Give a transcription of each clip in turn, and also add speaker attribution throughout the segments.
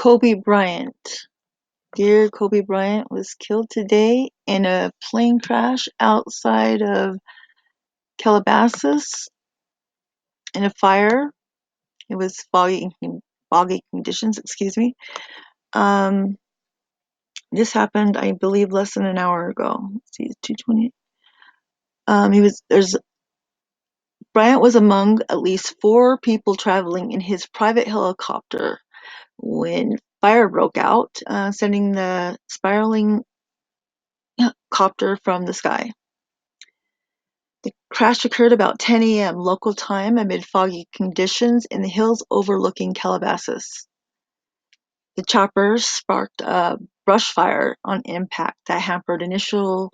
Speaker 1: Kobe Bryant. Dear Kobe Bryant was killed today in a plane crash outside of Calabasas in a fire. It was foggy conditions, excuse me. Um, this happened, I believe, less than an hour ago. Let's see, 2:20. Bryant was among at least 4 people traveling in his private helicopter when fire broke out, sending the spiraling copter from the sky. The crash occurred about 10 a.m. local time amid foggy conditions in the hills overlooking Calabasas. The chopper sparked a brush fire on impact that hampered initial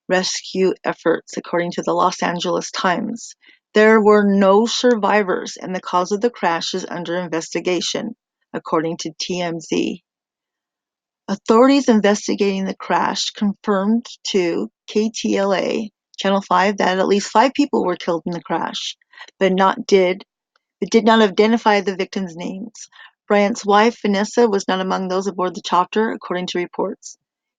Speaker 1: rescue efforts, according to the Los Angeles Times. There were no survivors, and the cause of the crash is under investigation, according to TMZ. Authorities investigating the crash confirmed to KTLA Channel 5 that at least 5 people were killed in the crash, but did not identify the victims' names. Bryant's wife, Vanessa, was not among those aboard the chopper, according to reports.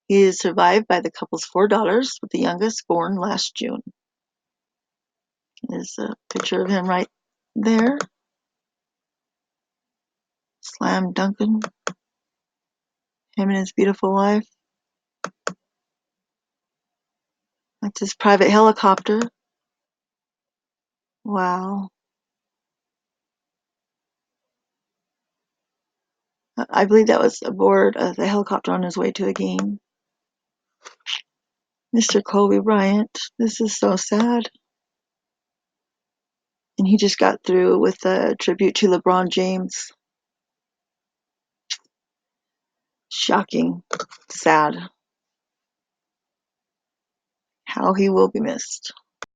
Speaker 1: He is survived by the couple's 4 daughters, with the youngest born last June. There's a picture of him right there. Slam Duncan. Him and his beautiful wife. That's his private helicopter. Wow. I believe that was aboard the helicopter on his way to a game. Mr. Kobe Bryant, this is so sad. And he just got through with a tribute to LeBron James. Shocking. Sad. How he will be missed.